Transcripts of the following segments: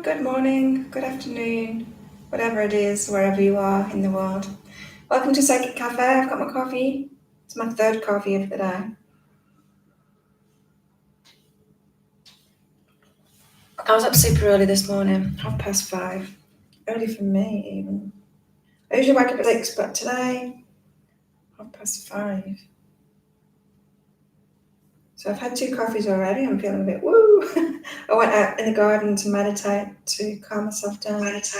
good morning, good afternoon, whatever it is, wherever you are in the world. Welcome to Psychic Cafe. I've got my coffee. It's my third coffee of the day. I was up super early this morning, 5:30. Early for me, even. I usually wake up at 6, but today, 5:30. So I've had 2 coffees already. I'm feeling a bit woo. I went out in the garden to meditate, to calm myself down. Let's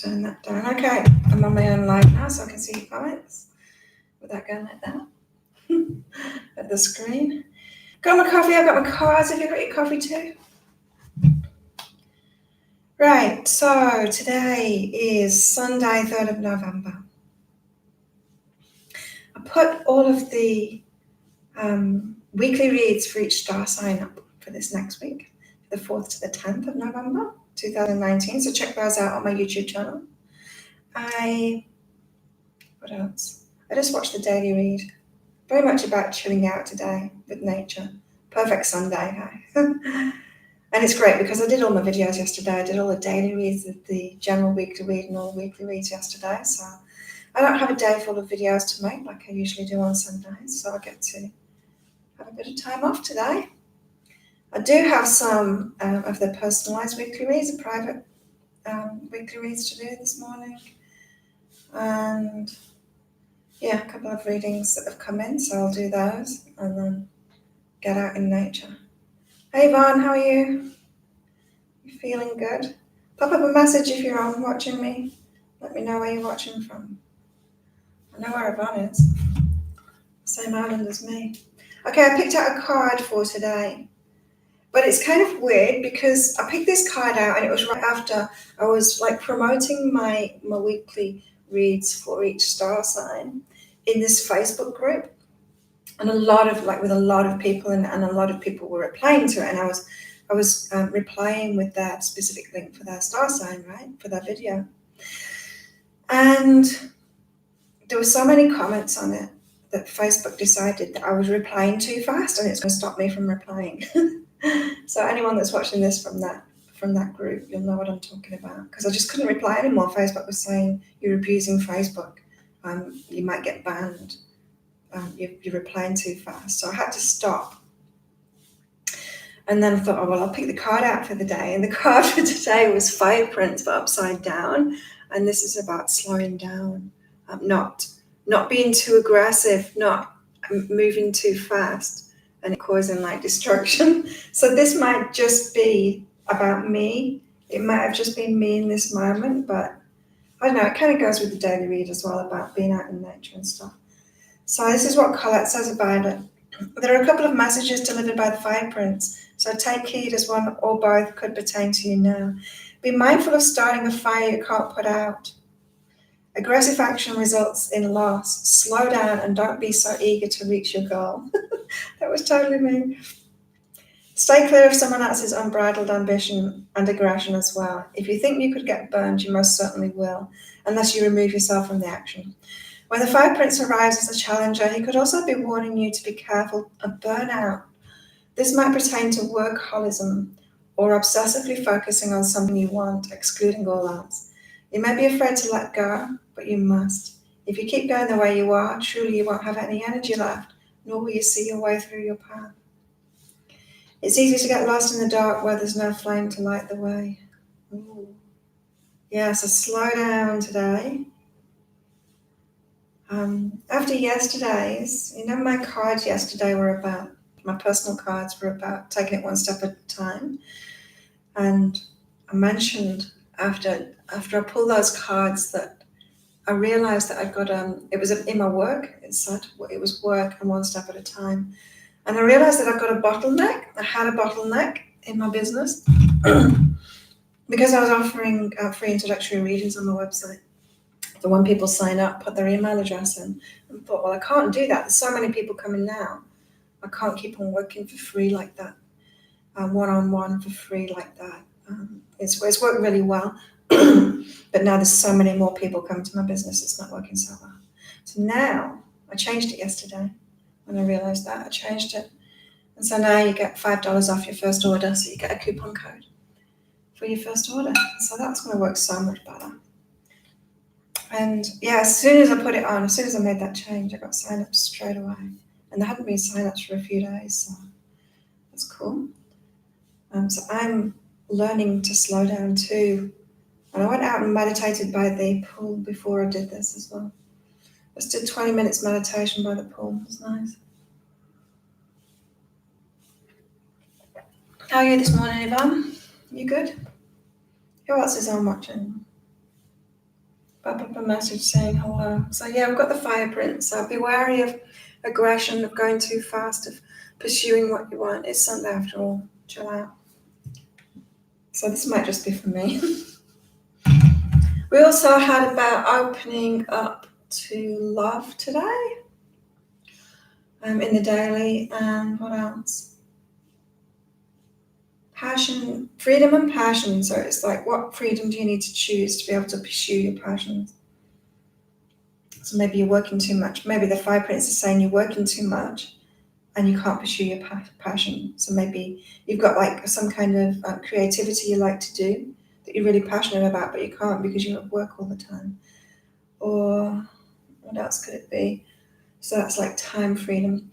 turn that down. Okay, I'm on my own live now, so I can see your comments without going like that at the screen. Got my coffee. I've got my cards. Have you got your coffee too? Right, so today is Sunday, 3rd of November. I put all of the weekly reads for each star sign up for this next week, the 4th to the 10th of November, 2019. So check those out on my YouTube channel. What else? I just watched the daily read. Very much about chilling out today with nature. Perfect Sunday, hey? And it's great because I did all my videos yesterday. I did all the daily reads, the general weekly read, and all the weekly reads yesterday. So I don't have a day full of videos to make like I usually do on Sundays. So I get to have a bit of time off today. I do have some of the personalized weekly reads, the private weekly reads to do this morning. And yeah, a couple of readings that have come in. So I'll do those and then get out in nature. Hey Yvonne, how are you? You feeling good? Pop up a message if you're on watching me. Let me know where you're watching from. I know where Yvonne is. Same island as me. Okay, I picked out a card for today. But it's kind of weird because I picked this card out and it was right after I was like promoting my weekly reads for each star sign in this Facebook group. And a lot of people and a lot of people were replying to it. And I was replying with that specific link for their star sign, right, for that video. And there were so many comments on it that Facebook decided that I was replying too fast and it's going to stop me from replying. So anyone that's watching this from that group, you'll know what I'm talking about. Because I just couldn't reply anymore. Facebook was saying, you're abusing Facebook. You might get banned. You're replying too fast. So I had to stop. And then I thought, oh, well, I'll pick the card out for the day. And the card for today was Fire Prince, but upside down. And this is about slowing down, not being too aggressive, not moving too fast and causing like destruction. So this might just be about me. It might have just been me in this moment, but I don't know, it kind of goes with the daily read as well about being out in nature and stuff. So this is what Colette says about it. There are a couple of messages delivered by the Fire Prince, so take heed as one or both could pertain to you now. Be mindful of starting a fire you can't put out. Aggressive action results in loss. Slow down and don't be so eager to reach your goal. That was totally me. Stay clear of someone else's unbridled ambition and aggression as well. If you think you could get burned, you most certainly will, unless you remove yourself from the action. When the Fire Prince arrives as a challenger, he could also be warning you to be careful of burnout. This might pertain to workaholism or obsessively focusing on something you want, excluding all else. You may be afraid to let go, but you must. If you keep going the way you are, truly you won't have any energy left, nor will you see your way through your path. It's easy to get lost in the dark where there's no flame to light the way. Ooh. Yeah, so slow down today. After yesterday's, my cards yesterday were about, my personal cards were about taking it one step at a time. And I mentioned after I pulled those cards that I realized that I'd got, it was in my work, it said it was work and one step at a time. And I realized that I've got a bottleneck. I had a bottleneck in my business because I was offering free introductory readings on my website. So when people sign up, put their email address in, and thought, well, I can't do that. There's so many people coming now. I can't keep on working for free like that, one-on-one for free like that. It's worked really well, but now there's so many more people coming to my business, it's not working so well. So now, I changed it yesterday when I realized that. I changed it And so now you get $5 off your first order, so you get a coupon code for your first order. So that's going to work so much better. And yeah, as soon as I put it on, as soon as I made that change, I got sign-ups straight away. And there hadn't been sign-ups for a few days, so that's cool. So I'm learning to slow down too. And I went out and meditated by the pool before I did this as well. Just did 20 minutes meditation by the pool. It was nice. How are you this morning, Yvonne? You good? Who else is on watching? Pop up a message saying hello. So yeah, we've got the fire print. So be wary of aggression, of going too fast, of pursuing what you want. It's Sunday after all. Chill out. So this might just be for me. We also had about opening up to love today in the daily. And what else? Passion, freedom and passion. So it's like, what freedom do you need to choose to be able to pursue your passions? So maybe you're working too much. Maybe the fire prince is saying you're working too much and you can't pursue your passion. So maybe you've got like some kind of creativity you like to do that you're really passionate about, but you can't because you're at work all the time. Or what else could it be? So that's like time freedom.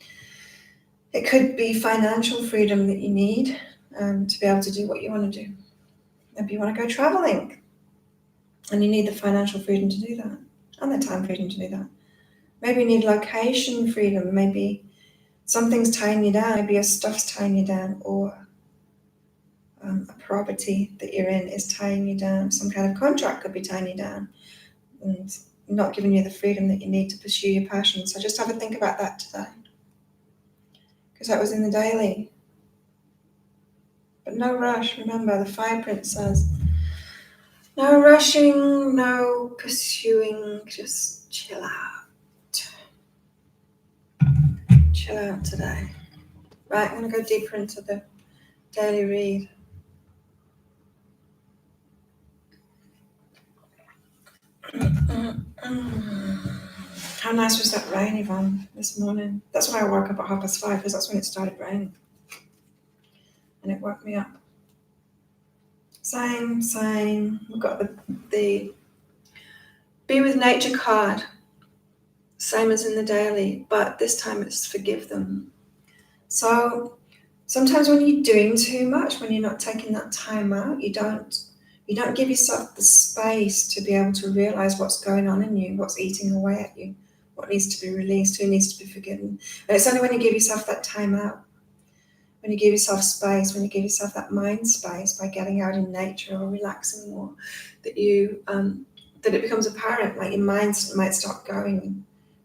It could be financial freedom that you need to be able to do what you want to do. Maybe you want to go traveling and you need the financial freedom to do that and the time freedom to do that. Maybe you need location freedom. Maybe something's tying you down. Maybe your stuff's tying you down, or a property that you're in is tying you down. Some kind of contract could be tying you down and not giving you the freedom that you need to pursue your passion. So just have a think about that today, because that was in the daily. But no rush. Remember, the fire print says no rushing, no pursuing, just chill out. Chill out today. Right, I'm going to go deeper into the daily read. How nice was that rain, Yvonne, this morning? That's when I woke up at 5:30, because that's when it started raining. And it woke me up. Same. We've got the Be With Nature card. Same as in the daily, but this time it's forgive them. So sometimes when you're doing too much, when you're not taking that time out, you don't give yourself the space to be able to realize what's going on in you, what's eating away at you, what needs to be released, who needs to be forgiven. And it's only when you give yourself that time out, when you give yourself space, when you give yourself that mind space by getting out in nature or relaxing more, that you that it becomes apparent, like your mind might start going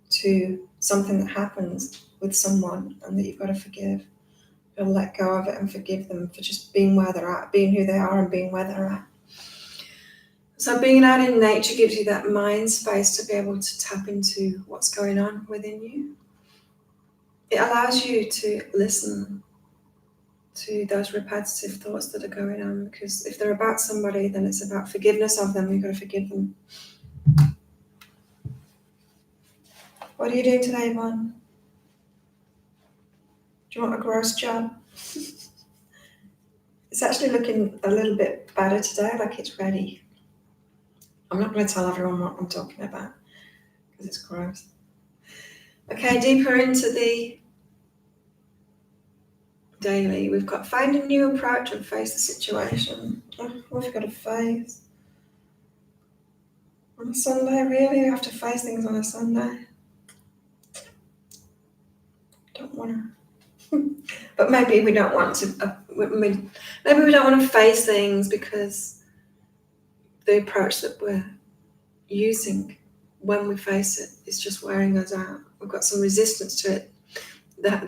to something that happens with someone and that you've got to forgive. You'll let go of it and forgive them for just being where they're at, being who they are and being where they're at. So being out in nature gives you that mind space to be able to tap into what's going on within you. It allows you to listen to those repetitive thoughts that are going on, because if they're about somebody, then it's about forgiveness of them. You've got to forgive them. What are you doing today, Yvonne? Do you want a gross job? It's actually looking a little bit better today, like it's ready. I'm not going to tell everyone what I'm talking about because it's gross. Okay, deeper into the daily, we've got find a new approach and face the situation. Oh, what have we got to face? On a Sunday, really? You have to face things on a Sunday? Don't want to. But maybe we don't want to. Maybe we don't want to face things because the approach that we're using when we face it is just wearing us out. We've got some resistance to it,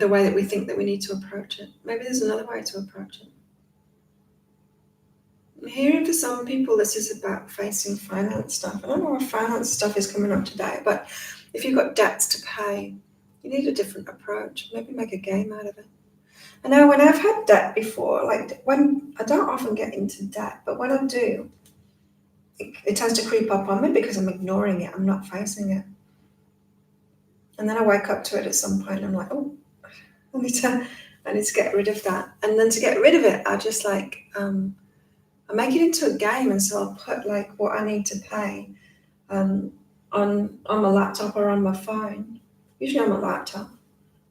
the way that we think that we need to approach it. Maybe there's another way to approach it. I'm hearing for some people this is about facing finance stuff. I don't know what finance stuff is coming up today, but if you've got debts to pay, you need a different approach. Maybe make a game out of it. I know when I've had debt before, like when I don't often get into debt, but when I do, it tends to creep up on me because I'm ignoring it. I'm not facing it. And then I wake up to it at some point and I'm like, oh, I I need to get rid of that. And then to get rid of it, I just like, I make it into a game. And so I'll put like what I need to pay on my laptop or on my phone, usually on my laptop,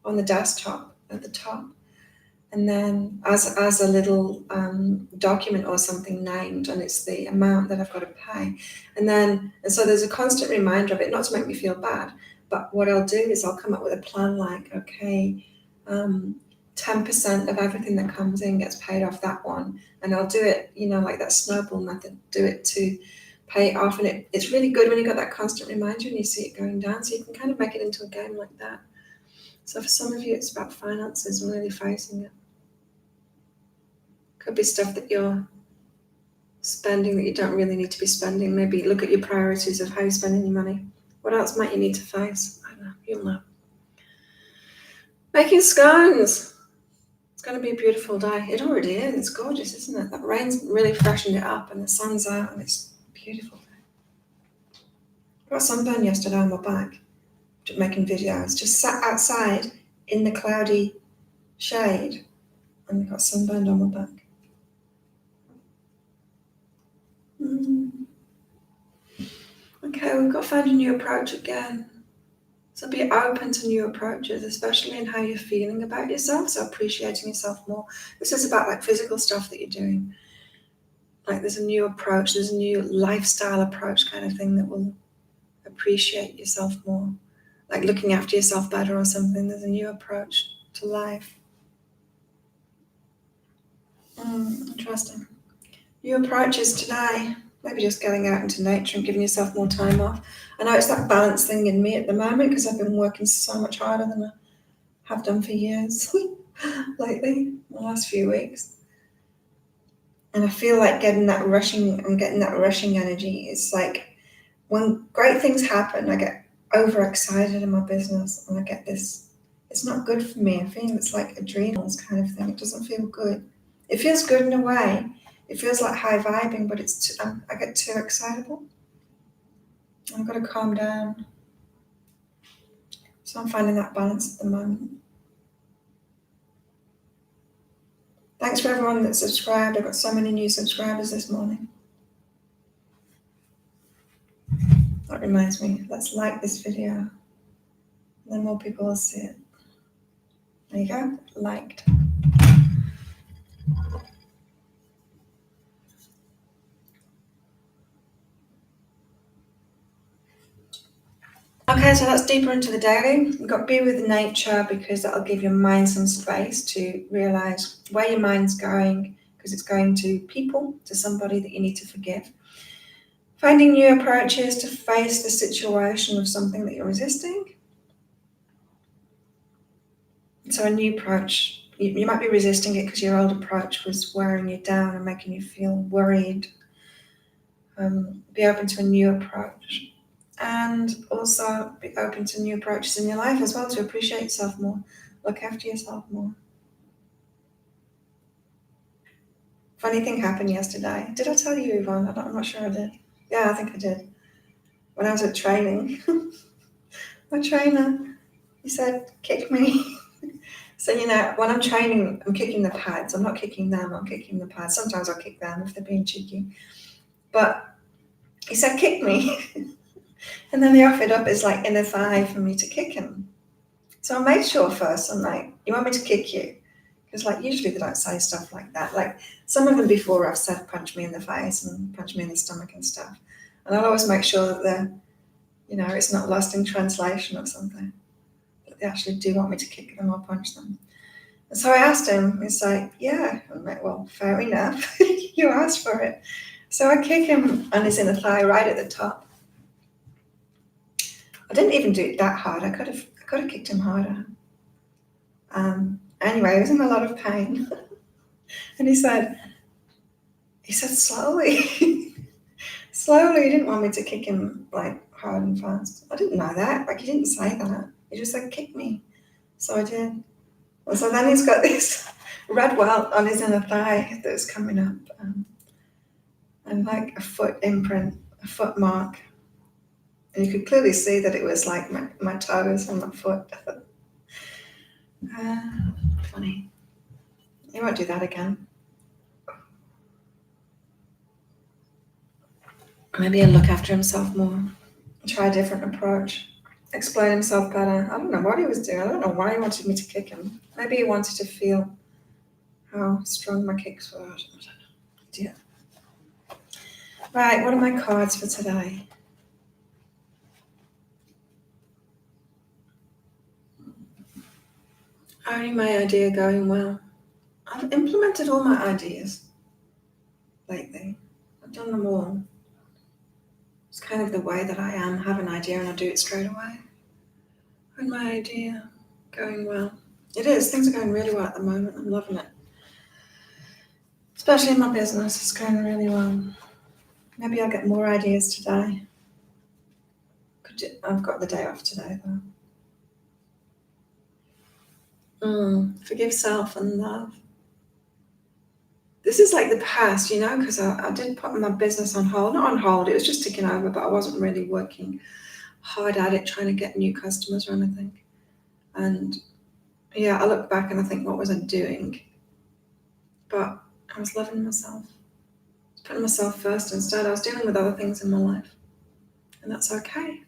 on the desktop at the top. And then as a little document or something named, and it's the amount that I've got to pay. And so there's a constant reminder of it, not to make me feel bad, but what I'll do is I'll come up with a plan like, okay, 10% of everything that comes in gets paid off that one. And I'll do it, like that snowball method, do it to pay it off. And it's really good when you've got that constant reminder and you see it going down. So you can kind of make it into a game like that. So for some of you, it's about finances and really facing it. Could be stuff that you're spending that you don't really need to be spending. Maybe look at your priorities of how you're spending your money. What else might you need to face? I don't know, you'll know. Making scones. It's going to be a beautiful day. It already is. It's gorgeous, isn't it? That rain's really freshened it up and the sun's out and it's a beautiful day. I got sunburn yesterday on my back, making videos. Just sat outside in the cloudy shade and got sunburned on my back. Okay, we've got to find a new approach again. So be open to new approaches, especially in how you're feeling about yourself. So appreciating yourself more. This is about like physical stuff that you're doing. Like there's a new approach, there's a new lifestyle approach kind of thing that will appreciate yourself more. Like looking after yourself better or something. There's a new approach to life. Interesting. New approaches today. Maybe just getting out into nature and giving yourself more time off. I know it's that balance thing in me at the moment because I've been working so much harder than I have done for years lately, the last few weeks. And I feel like I'm getting that rushing energy. It's like when great things happen, I get overexcited in my business and I get this, it's not good for me. I feel it's like adrenals kind of thing. It doesn't feel good. It feels good in a way. It feels like high vibing, but I get too excitable. I've got to calm down. So I'm finding that balance at the moment. Thanks for everyone that subscribed. I've got so many new subscribers this morning. That reminds me, let's like this video. Then more people will see it. There you go, liked. Okay, so that's deeper into the daily. You've got to be with nature because that'll give your mind some space to realize where your mind's going, because it's going to people, to somebody that you need to forgive. Finding new approaches to face the situation of something that you're resisting. So a new approach, you might be resisting it because your old approach was wearing you down and making you feel worried. Be open to a new approach. And also be open to new approaches in your life as well, to appreciate yourself more, look after yourself more. Funny thing happened yesterday. Did I tell you, Yvonne? I'm not sure I did. Yeah, I think I did. When I was at training, my trainer, he said, kick me. So, when I'm training, I'm kicking the pads. I'm not kicking them, I'm kicking the pads. Sometimes I'll kick them if they're being cheeky. But he said, kick me. And then he offered up his like inner thigh for me to kick him. So I made sure first, I'm like, you want me to kick you? Because like usually they don't say stuff like that. Like some of them before I've said punch me in the face and punch me in the stomach and stuff. And I'll always make sure that they're, it's not lost in translation or something. That they actually do want me to kick them or punch them. And so I asked him, he's like, yeah. I'm like, well, fair enough. You asked for it. So I kick him on his inner thigh right at the top. I didn't even do it that hard. I could have kicked him harder. Anyway, he was in a lot of pain. And he said slowly. Slowly, he didn't want me to kick him like hard and fast. I didn't know that. Like he didn't say that. He just said kick me. So I did. And so then he's got this red welt on his inner thigh that's coming up. And like a foot imprint, a foot mark. And you could clearly see that it was like my toes and my foot. Funny. He won't do that again. Maybe he'll look after himself more. Try a different approach. Explain himself better. I don't know what he was doing. I don't know why he wanted me to kick him. Maybe he wanted to feel how strong my kicks were. I don't know. Dear. Right, what are my cards for today? Only my idea going well. I've implemented all my ideas lately. I've done them all. It's kind of the way that I am. Have an idea and I do it straight away. And my idea going well. It is. Things are going really well at the moment. I'm loving it. Especially in my business. It's going really well. Maybe I'll get more ideas today. I've got the day off today though. Forgive self and love. This is like the past, because I did put my business on hold. Not on hold, it was just ticking over, but I wasn't really working hard at it, trying to get new customers or anything. And yeah, I look back and I think, what was I doing? But I was loving myself. I was putting myself first instead. I was dealing with other things in my life. And that's okay.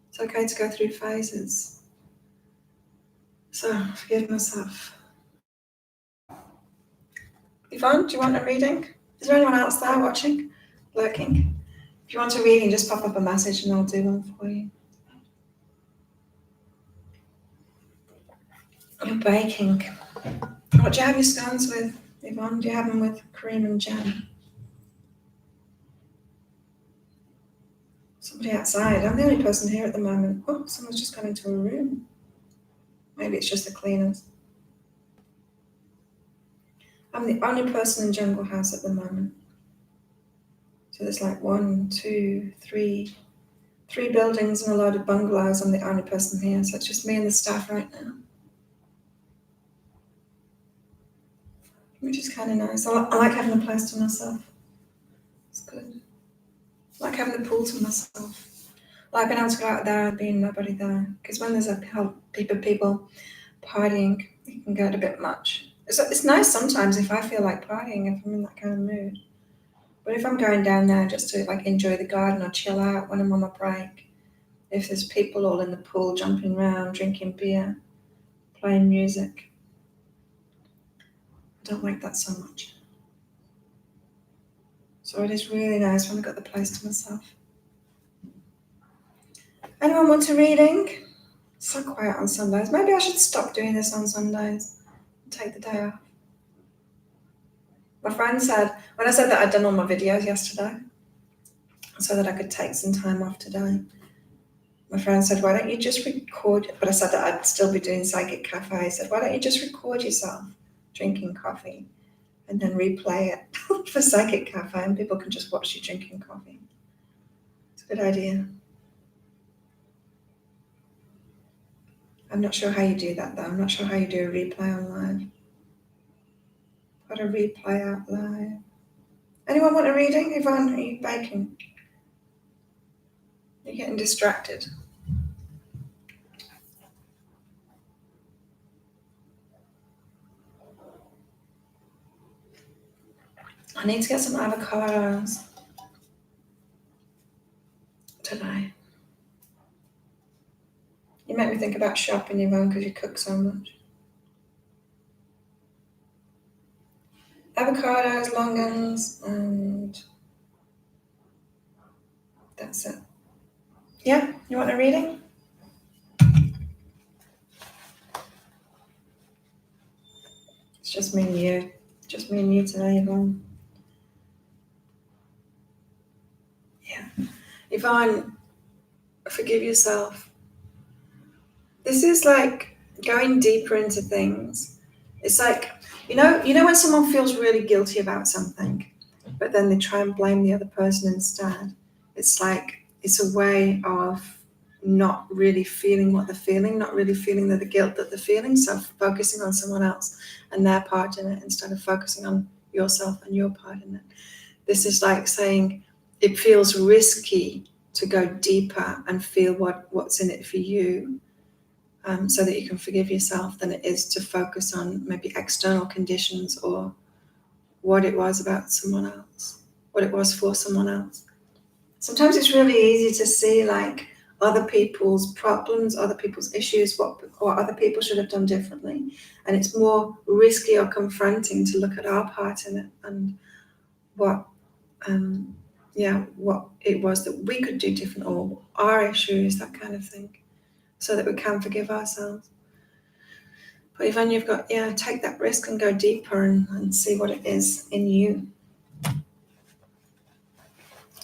It's okay to go through phases. So forgive myself. Yvonne, do you want a reading? Is there anyone else there watching? Lurking? If you want a reading, just pop up a message and I'll do one for you. You're baking. What do you have your scones with, Yvonne? Do you have them with cream and jam? Somebody outside. I'm the only person here at the moment. Oh, someone's just gone into a room. Maybe it's just the cleaners. I'm the only person in Jungle House at the moment. So there's like 1, 2, 3 buildings and a load of bungalows. I'm the only person here. So it's just me and the staff right now. Which is kind of nice. I like having the place to myself. It's good. I like having the pool to myself. I like being able to go out there and being nobody there. Because when there's a heap of people partying, it can get a bit much. It's nice sometimes if I feel like partying, if I'm in that kind of mood. But if I'm going down there just to like enjoy the garden or chill out when I'm on my break, if there's people all in the pool jumping around, drinking beer, playing music, I don't like that so much. So it is really nice when I've got the place to myself. Anyone want a reading? It's so quiet on Sundays. Maybe I should stop doing this on Sundays and take the day off. My friend said, when I said that I'd done all my videos yesterday, so that I could take some time off today, my friend said, why don't you just record, but I said that I'd still be doing Psychic Cafe. I said, why don't you just record yourself drinking coffee and then replay it for Psychic Cafe and people can just watch you drinking coffee. It's a good idea. I'm not sure how you do that though. I'm not sure how you do a replay on live. Got a replay out live. Anyone want a reading? Yvonne, are you baking? You're getting distracted. I need to get some avocados today. You make me think about shopping, Yvonne, because you cook so much. Avocados, longans, and that's it. Yeah, you want a reading? It's just me and you. Just me and you today, Yvonne. Yeah. Yvonne, forgive yourself. This is like going deeper into things. It's like, you know when someone feels really guilty about something, but then they try and blame the other person instead. It's like, it's a way of not really feeling what they're feeling, not really feeling the guilt that they're feeling, so focusing on someone else and their part in it instead of focusing on yourself and your part in it. This is like saying it feels risky to go deeper and feel what's in it for you. so that you can forgive yourself, than it is to focus on maybe external conditions or what it was about someone else, what it was for someone else. Sometimes it's really easy to see like other people's problems, other people's issues, what other people should have done differently. And it's more risky or confronting to look at our part in it and what it was that we could do different, or our issues, that kind of thing, so that we can forgive ourselves. But even you've got, take that risk and go deeper and see what it is in you.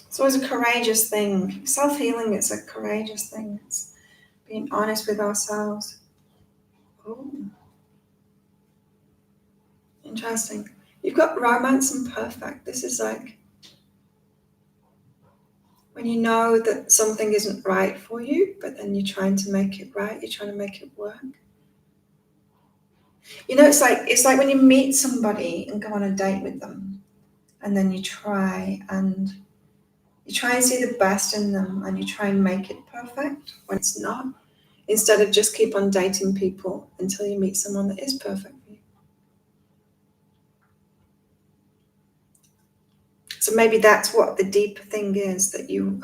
It's always a courageous thing. Self-healing is a courageous thing. It's being honest with ourselves. Oh, interesting. You've got romance and perfect. This is like when you know that something isn't right for you, but then you're trying to make it right. You're trying to make it work. It's like when you meet somebody and go on a date with them, and then you try and see the best in them, and you try and make it perfect when it's not, instead of just keep on dating people until you meet someone that is perfect for you. So maybe that's what the deep thing is, that you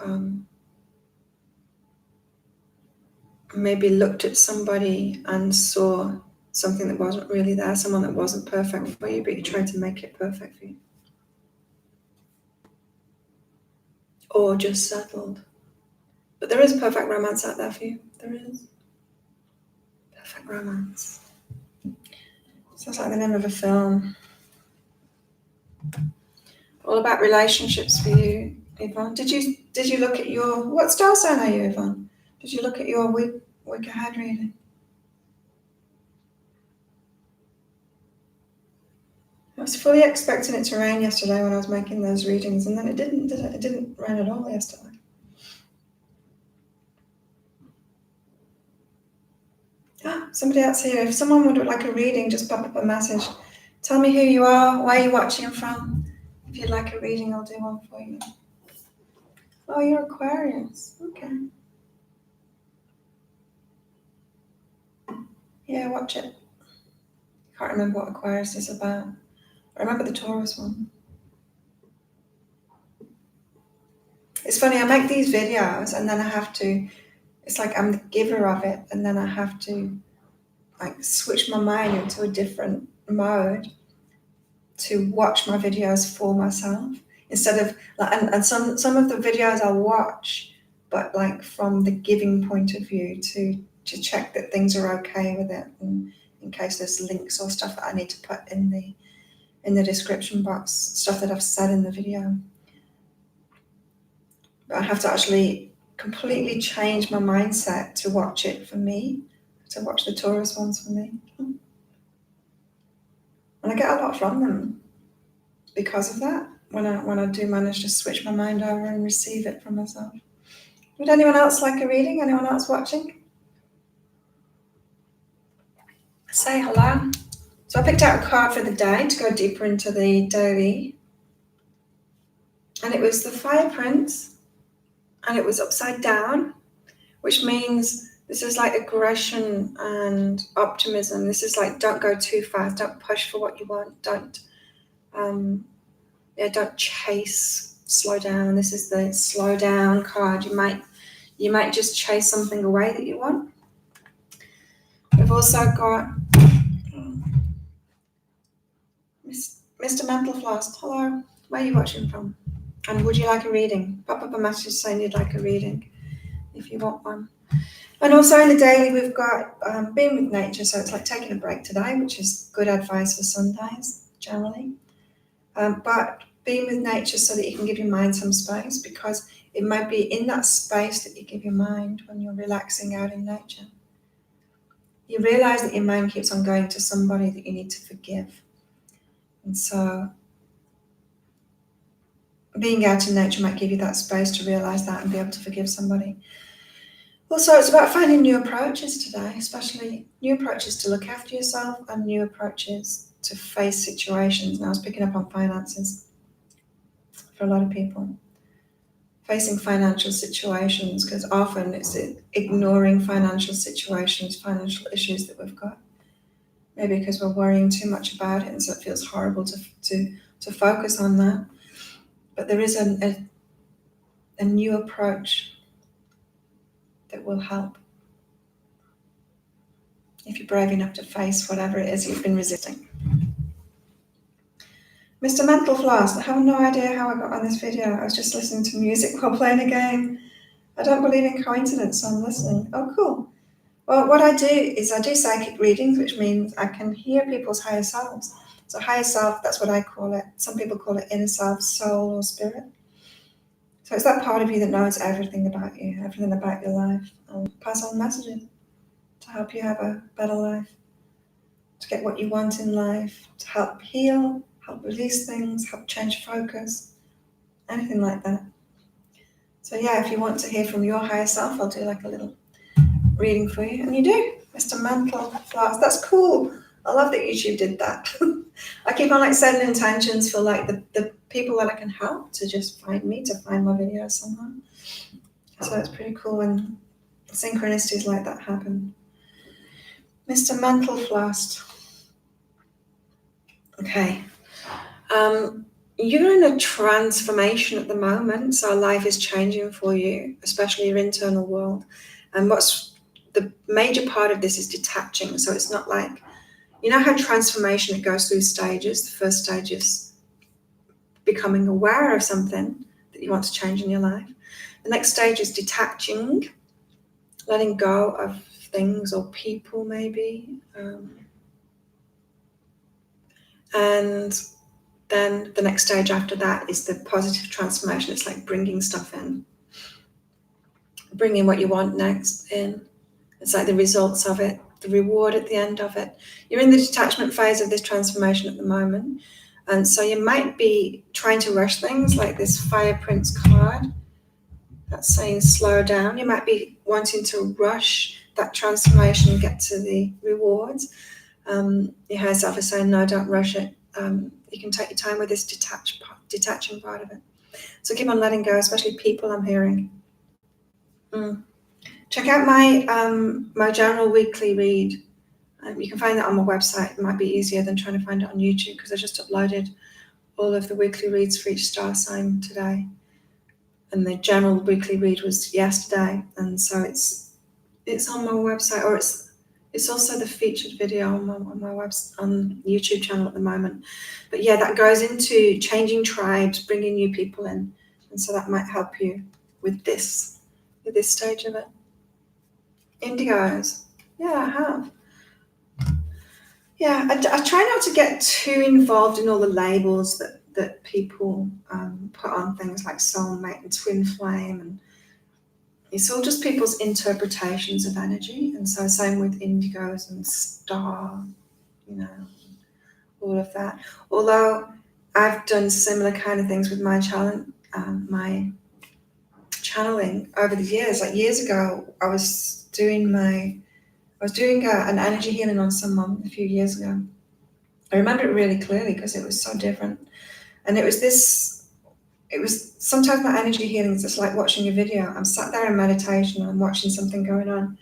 maybe looked at somebody and saw something that wasn't really there, someone that wasn't perfect for you, but you tried to make it perfect for you. Or just settled. But there is perfect romance out there for you. There is. Perfect romance. Sounds like the name of a film. All about relationships for you, Yvonne. Did you look at what star sign are you, Yvonne? Did you look at your week ahead reading? I was fully expecting it to rain yesterday when I was making those readings, and then it didn't, did it? It didn't rain at all yesterday. Somebody else here. If someone would like a reading, just pop up a message. Tell me who you are, where you're watching from. If you'd like a reading, I'll do one for you. Oh, you're Aquarius. Okay. Yeah, watch it. Can't remember what Aquarius is about. I remember the Taurus one. It's funny, I make these videos and then I have to, it's like I'm the giver of it, and then I have to like switch my mind into a different mode to watch my videos for myself, instead of like, and some of the videos I'll watch, but like from the giving point of view, to check that things are okay with it, and in case there's links or stuff that I need to put in the description box, stuff that I've said in the video. But I have to actually completely change my mindset to watch it for me, to watch the Taurus ones for me. And I get a lot from them because of that, when I do manage to switch my mind over and receive it from myself. Would anyone else like a reading? Anyone else watching? Say hello. So I picked out a card for the day to go deeper into the daily. And it was the Fire Prince, and it was upside down, which means this is like aggression and optimism. This is like, don't go too fast, don't push for what you want, don't chase, slow down. This is the slow down card. You might just chase something away that you want. We've also got Mr. Mental Floss. Hello, where are you watching from? And would you like a reading? Pop up a message saying you'd like a reading if you want one. And also in the daily, we've got being with nature. So it's like taking a break today, which is good advice for Sundays generally. But being with nature so that you can give your mind some space, because it might be in that space that you give your mind when you're relaxing out in nature. You realize that your mind keeps on going to somebody that you need to forgive. And so being out in nature might give you that space to realize that and be able to forgive somebody. Also, it's about finding new approaches today, especially new approaches to look after yourself and new approaches to face situations. Now I was picking up on finances for a lot of people. facing financial situations, because often it's ignoring financial situations, financial issues that we've got. Maybe because we're worrying too much about it, and so it feels horrible to focus on that. But there is a new approach that will help if you're brave enough to face whatever it is you've been resisting. Mr. Mental Floss, I have no idea how I got on this video. I was just listening to music while playing a game. I don't believe in coincidence, so I'm listening. Oh, cool. Well, what I do is I do psychic readings, which means I can hear people's higher selves. So higher self, that's what I call it. Some people call it inner self, soul, or spirit. So it's that part of you that knows everything about you, everything about your life, and pass on messages to help you have a better life, to get what you want in life, to help heal, help release things, help change focus, anything like that. So yeah, if you want to hear from your higher self, I'll do like a little reading for you. And you do, Mr. Mental Floss. That's cool. I love that YouTube did that. I keep on like setting intentions for like the people that I can help to just find me, to find my videos somehow. So it's pretty cool when synchronicities like that happen. Mr. Mental Floss. Okay. You're in a transformation at the moment, so life is changing for you, especially your internal world. And what's the major part of this is detaching. So it's not like, you know how transformation, it goes through stages. The first stage is becoming aware of something that you want to change in your life. The next stage is detaching, letting go of things or people maybe. And then the next stage after that is the positive transformation. It's like bringing stuff in, bringing what you want next in. It's like the results of it, the reward at the end of it. You're in the detachment phase of this transformation at the moment. And so you might be trying to rush things, like this Fire Prince card that's saying slow down. You might be wanting to rush that transformation and get to the rewards. Your higher self is saying, no, don't rush it. You can take your time with this detaching part of it. So keep on letting go, especially people, I'm hearing. Check out my general weekly read. You can find that on my website. It might be easier than trying to find it on YouTube, because I just uploaded all of the weekly reads for each star sign today. And the general weekly read was yesterday. And so it's on my website, or it's also the featured video on my website, on YouTube channel at the moment. But yeah, that goes into changing tribes, bringing new people in. And so that might help you with this stage of it. Indigos. Yeah, I have. Yeah, I try not to get too involved in all the labels that people put on things like soulmate and twin flame, and it's all just people's interpretations of energy. And so same with indigos and star, all of that. Although I've done similar kind of things with my my channeling over the years. Like years ago, I was doing an energy healing on someone a few years ago. I remember it really clearly because it was so different. And it was sometimes my energy healing is just like watching a video. I'm sat there in meditation and I'm watching something going on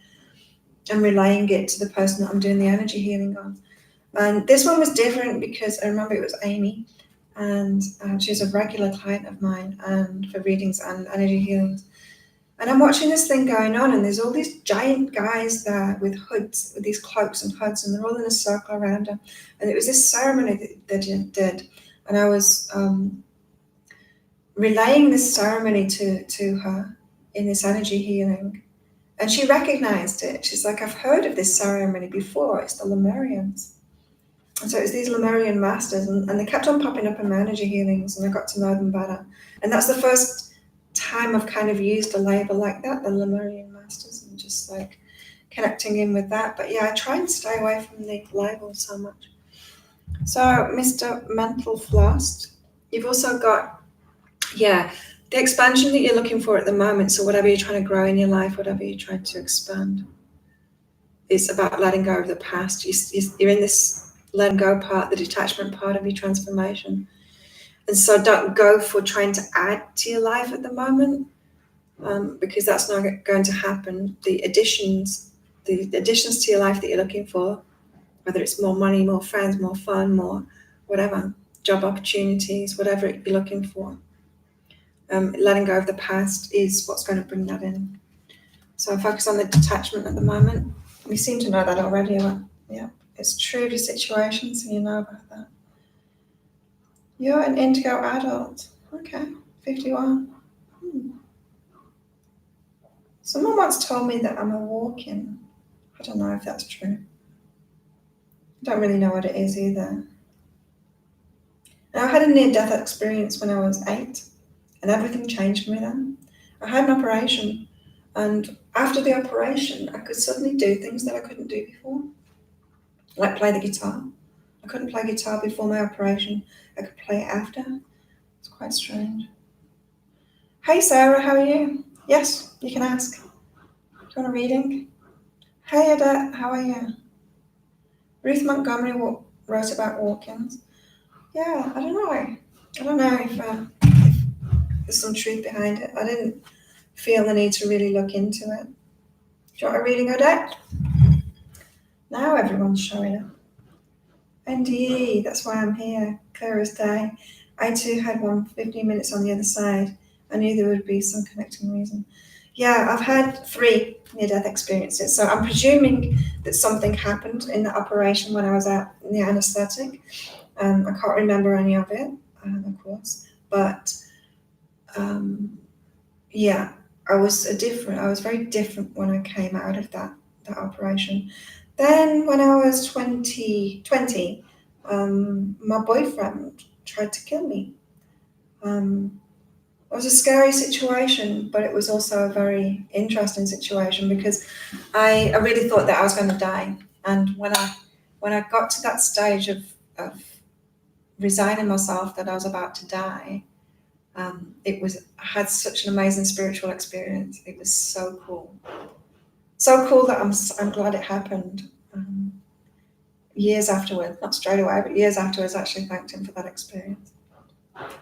and relaying it to the person that I'm doing the energy healing on. And this one was different because I remember it was Amy, and she was a regular client of mine and for readings and energy healings. And I'm watching this thing going on, and there's all these giant guys there with hoods, with these cloaks and hoods, and they're all in a circle around her. And it was this ceremony that they did. And I was relaying this ceremony to her in this energy healing. And she recognized it. She's like, I've heard of this ceremony before. It's the Lemurians. And so it's these Lemurian masters, and they kept on popping up in my energy healings, and I got to know them better. And that's the first time I've kind of used a label like that, the Lemurian masters, and just like connecting in with that. But yeah, I try and stay away from the labels so much. So Mr. Mental Floss, you've also got, the expansion that you're looking for at the moment. So whatever you're trying to grow in your life, whatever you're trying to expand, it's about letting go of the past. You're in this letting go part, the detachment part of your transformation. And so don't go for trying to add to your life at the moment. because that's not going to happen. The additions to your life that you're looking for, whether it's more money, more friends, more fun, more whatever, job opportunities, whatever you're looking for, letting go of the past is what's going to bring that in. So focus on the detachment at the moment. We seem to know that already. Yeah, it's true to situations, so you know about that. You're an indigo adult. Okay, 51. Someone once told me that I'm a walk-in. I don't know if that's true. I don't really know what it is either. Now, I had a near-death experience when I was 8, and everything changed for me then. I had an operation, and after the operation, I could suddenly do things that I couldn't do before, like play the guitar. I couldn't play guitar before my operation. I could play it after. It's quite strange. Hey, Sarah, how are you? Yes, you can ask. Do you want a reading? Hey, Ada, how are you? Ruth Montgomery wrote about walk-ins. Yeah, I don't know. I don't know if there's some truth behind it. I didn't feel the need to really look into it. Do you want a reading, Odette? Now everyone's showing up. Indeed, that's why I'm here, clear as day. I too had 15 minutes on the other side. I knew there would be some connecting reason. Yeah, I've had 3 near-death experiences, so I'm presuming that something happened in the operation when I was at the anaesthetic. I can't remember any of it, of course, but yeah, I was very different when I came out of that operation. Then when I was 20, my boyfriend tried to kill me. It was a scary situation, but it was also a very interesting situation because I really thought that I was going to die. And when I got to that stage of resigning myself that I was about to die, I had such an amazing spiritual experience. It was so cool that I'm glad it happened. Years afterwards, not straight away, but years afterwards, I actually thanked him for that experience.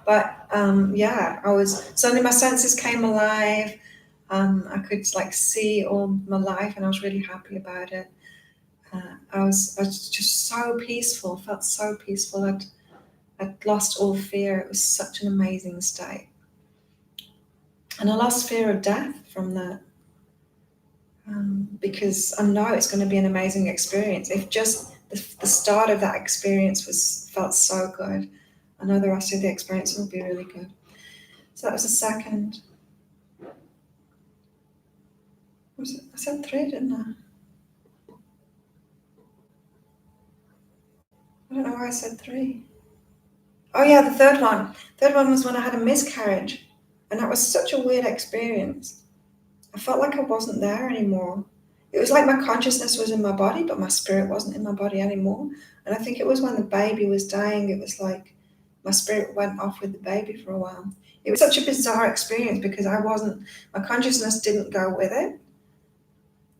But yeah, suddenly my senses came alive. I could see all my life, and I was really happy about it. I was just so peaceful, felt so peaceful. I'd lost all fear. It was such an amazing state. And I lost fear of death from that, because I know it's going to be an amazing experience. If just the start of that experience felt so good, I know the rest of the experience will be really good. So that was the second. I said 3, didn't I? I don't know why I said 3. Oh yeah, the third one. Third one was when I had a miscarriage, and that was such a weird experience. I felt like I wasn't there anymore. It was like my consciousness was in my body, but my spirit wasn't in my body anymore. And I think it was when the baby was dying, it was like my spirit went off with the baby for a while. It was such a bizarre experience because my consciousness didn't go with it.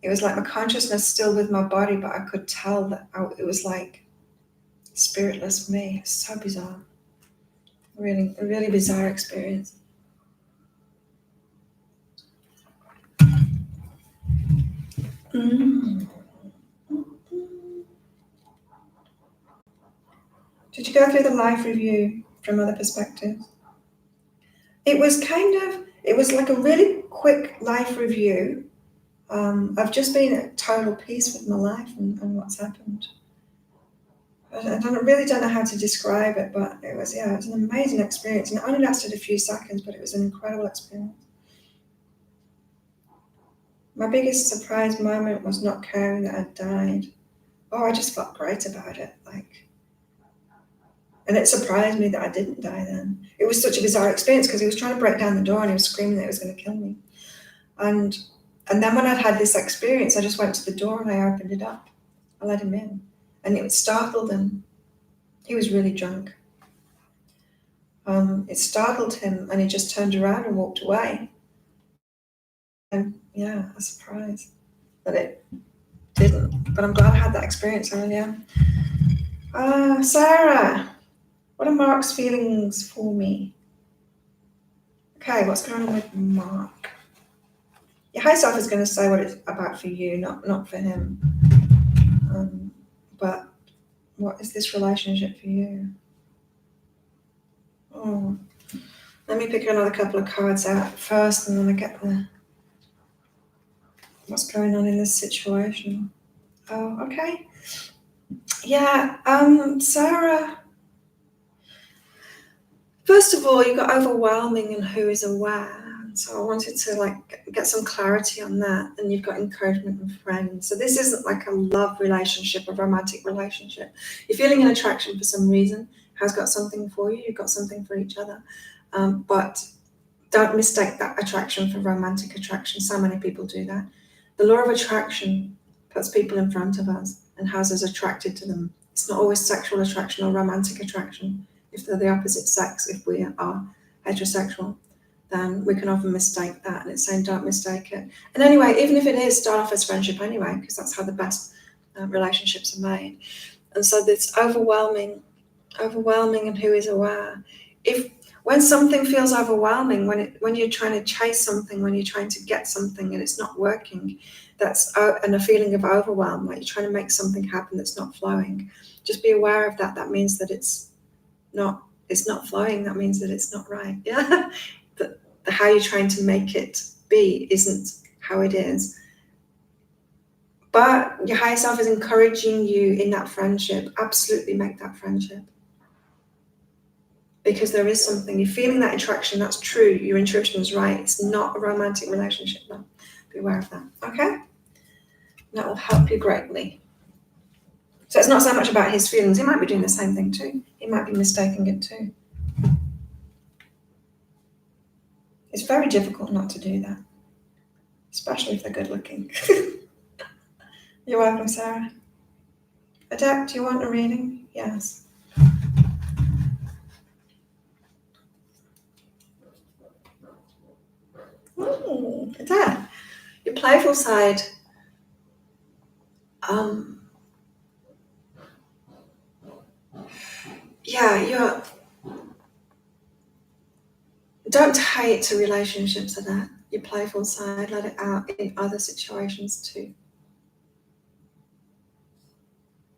It was like my consciousness still with my body, but I could tell that it was like spiritless for me. It's so bizarre. Really, a really bizarre experience. Did you go through the life review from other perspectives? It was like a really quick life review. I've just been at total peace with my life and what's happened. Really don't know how to describe it, but it was an amazing experience. And it only lasted a few seconds, but it was an incredible experience. My biggest surprise moment was not caring that I'd died. Oh, I just felt great about it. And it surprised me that I didn't die then. It was such a bizarre experience because he was trying to break down the door and he was screaming that he was going to kill me. And then when I'd had this experience, I just went to the door and I opened it up. I let him in. And it startled him. He was really drunk. It startled him and he just turned around and walked away. And yeah, a surprise that it didn't. But I'm glad I had that experience earlier. Sarah, what are Mark's feelings for me? Okay, what's going on with Mark? Your higher self is going to say what it's about for you, not for him. But what is this relationship for you? Oh, let me pick another couple of cards out first, and then I get what's going on in this situation. Oh, okay. Yeah, Sarah. First of all, you got overwhelming and who is aware. So I wanted to get some clarity on that. And you've got encouragement and friends. So this isn't like a love relationship, a romantic relationship. You're feeling an attraction for some reason. Has got something for you. You've got something for each other. But don't mistake that attraction for romantic attraction. So many people do that. The law of attraction puts people in front of us and has us attracted to them. It's not always sexual attraction or romantic attraction. If they're the opposite sex, if we are heterosexual, then we can often mistake that, and it's saying don't mistake it. And anyway, even if it is, start off as friendship anyway, because that's how the best relationships are made. And so it's overwhelming and who is aware. When something feels overwhelming, when you're trying to chase something, when you're trying to get something and it's not working, and a feeling of overwhelm, like you're trying to make something happen that's not flowing. Just be aware of that. That means that it's not flowing. That means that it's not right. Yeah, that how you're trying to make it be isn't how it is. But your higher self is encouraging you in that friendship. Absolutely make that friendship. Because there is something, you're feeling that attraction, that's true, your intuition is right. It's not a romantic relationship though. Be aware of that, okay? That will help you greatly. So it's not so much about his feelings, he might be doing the same thing too. He might be mistaking it too. It's very difficult not to do that, especially if they're good looking. You're welcome, Sarah. Adept, do you want a reading? Yes. Adept, your playful side. Yeah, don't hate to relationships of that. Your playful side, let it out in other situations too.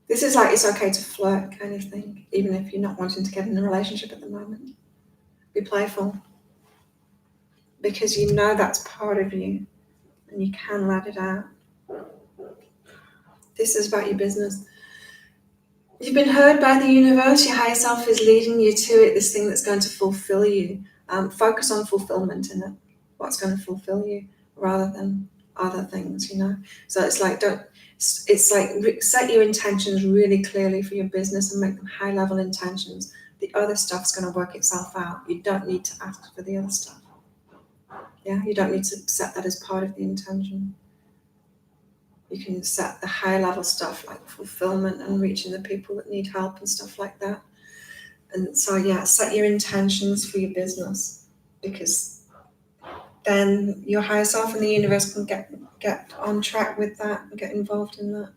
This is like it's okay to flirt kind of thing, even if you're not wanting to get in a relationship at the moment. Be playful. Because you know that's part of you and you can let it out. This is about your business. You've been heard by the universe. Your higher self is leading you to it, this thing that's going to fulfill you. Focus on fulfillment in it, what's going to fulfill you rather than other things, So it's like set your intentions really clearly for your business and make them high level intentions. The other stuff's going to work itself out. You don't need to ask for the other stuff. Yeah, you don't need to set that as part of the intention. You can set the high level stuff like fulfillment and reaching the people that need help and stuff like that. And so, yeah, set your intentions for your business, because then your higher self and the universe can get on track with that and get involved in that.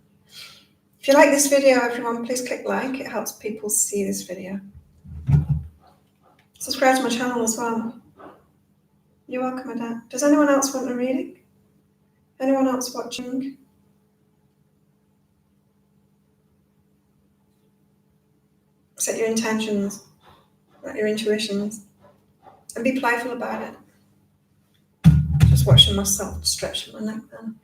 If you like this video, everyone, please click like. It helps people see this video. Subscribe to my channel as well. You're welcome, Adept. Does anyone else want a reading? Anyone else watching? Set your intentions, set your intuitions, and be playful about it. Just watching myself stretching my neck then.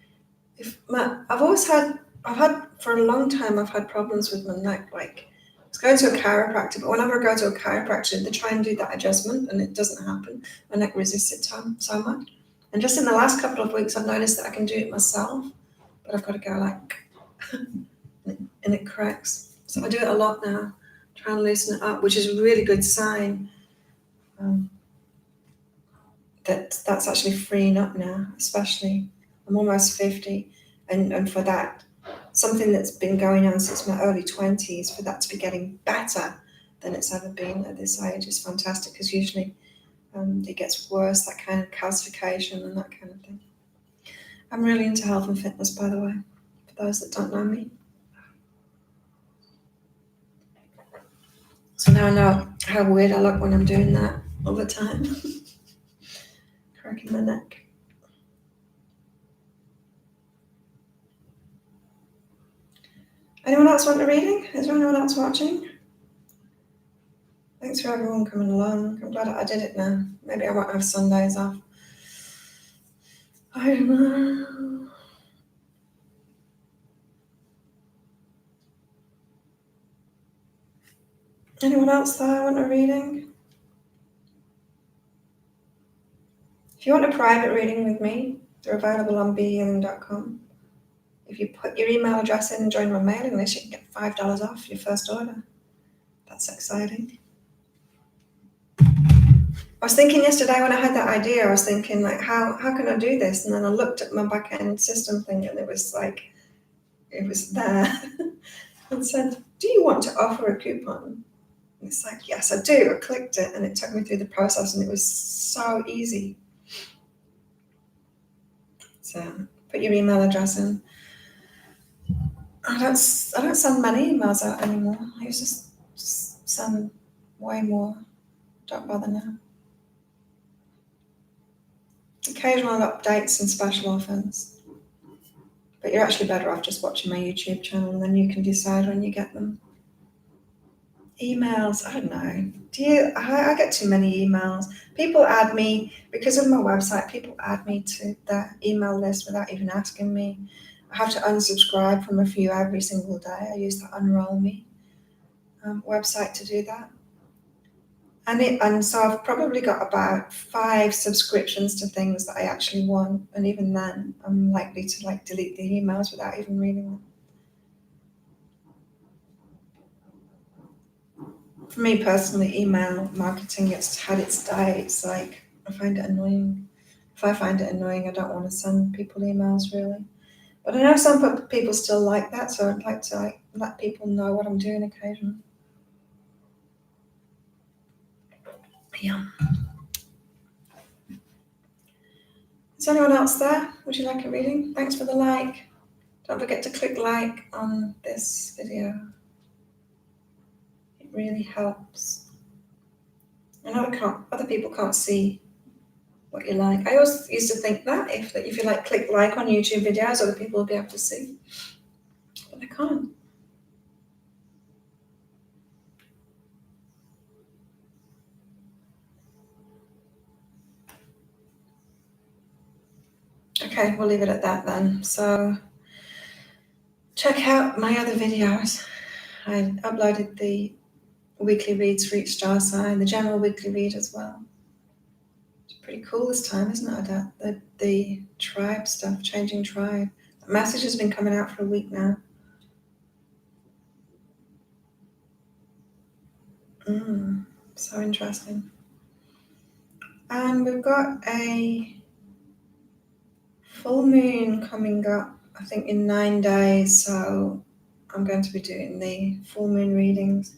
I've had for a long time, I've had problems with my neck. Like, I was going to a chiropractor, but whenever I go to a chiropractor, they try and do that adjustment and it doesn't happen. My neck resists it so much. And just in the last couple of weeks, I've noticed that I can do it myself, but I've got to go like, and it cracks. So I do it a lot now, try and loosen it up, which is a really good sign that's actually freeing up now, especially. I'm almost 50, and for that, something that's been going on since my early 20s, for that to be getting better than it's ever been at this age is fantastic, because usually it gets worse, that kind of calcification and that kind of thing. I'm really into health and fitness, by the way, for those that don't know me. So now I know how weird I look when I'm doing that all the time. Cracking my neck. Anyone else want a reading? Is there anyone else watching? Thanks for everyone coming along. I'm glad I did it now. Maybe I won't have Sundays off. I don't know. Anyone else there want a reading? If you want a private reading with me, they're available on behealing.com. If you put your email address in and join my mailing list, you can get $5 off your first order. That's exciting. I was thinking yesterday when I had that idea, I was thinking like, how can I do this? And then I looked at my back end system thing and it was there and said, do you want to offer a coupon? And it's like, yes, I do. I clicked it and it took me through the process and it was so easy. So put your email address in. I don't send many emails out anymore. I used to send way more. Don't bother now. Occasional updates and special offers. But you're actually better off just watching my YouTube channel and then you can decide when you get them. Emails, I don't know. I get too many emails. People add me, because of my website, people add me to their email list without even asking me. I have to unsubscribe from a few every single day. I use the Unroll Me website to do that. And so I've probably got about 5 subscriptions to things that I actually want. And even then, I'm likely to delete the emails without even reading them. For me personally, email marketing, it's had its day. It's like, I find it annoying. If I find it annoying, I don't want to send people emails really. But I know some people still like that, so I'd like to let people know what I'm doing occasionally. Yeah. Is anyone else there? Would you like a reading? Thanks for the like. Don't forget to click like on this video. It really helps. I know other people can't see what you like. I always used to think that if you click like on YouTube videos, other people will be able to see. But I can't. Okay, we'll leave it at that then. So check out my other videos. I uploaded the weekly reads for each star sign, the general weekly read as well. It's pretty cool this time, isn't it? The tribe stuff, changing tribe. The message has been coming out for a week now. So interesting. And we've got a full moon coming up, I think in 9 days. So I'm going to be doing the full moon readings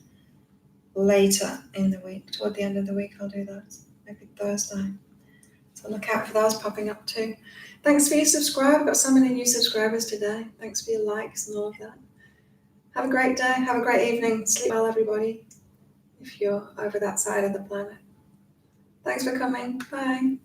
later in the week. Toward the end of the week, I'll do those. Maybe Thursday. So look out for those popping up too. Thanks for your subscribe. I've got so many new subscribers today. Thanks for your likes and all of that. Have a great day. Have a great evening. Sleep well, everybody, if you're over that side of the planet. Thanks for coming. Bye.